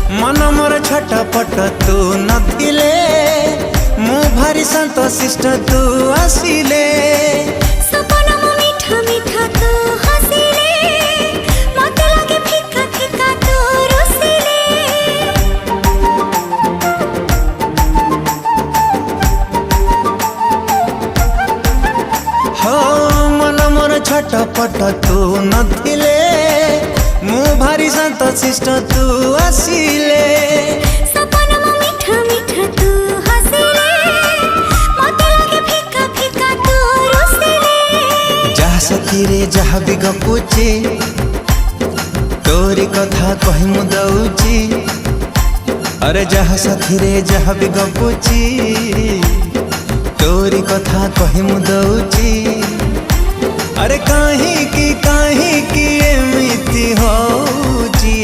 मन मोर छटपट तू नथिले मु भारी शांत शिष्ट तू आसिले सपना मो मीठा मीठा तू हसिले मते लागे फिका फिका तू रुसिले हो मन मोर छटपट तू नथिले मु भारी शांत शिष्ट तू आसिले सपना मो मीठा मीठा तू हसिले मते लागे फिका फिका तू रुसिले जहा सखी रे जहा भी गपुची तोरी कथा कहि मु दउची अरे जहा सखी रे जहा भी गपुची तोरी कथा कहि मु दउची अरे काहे की एमिति होची।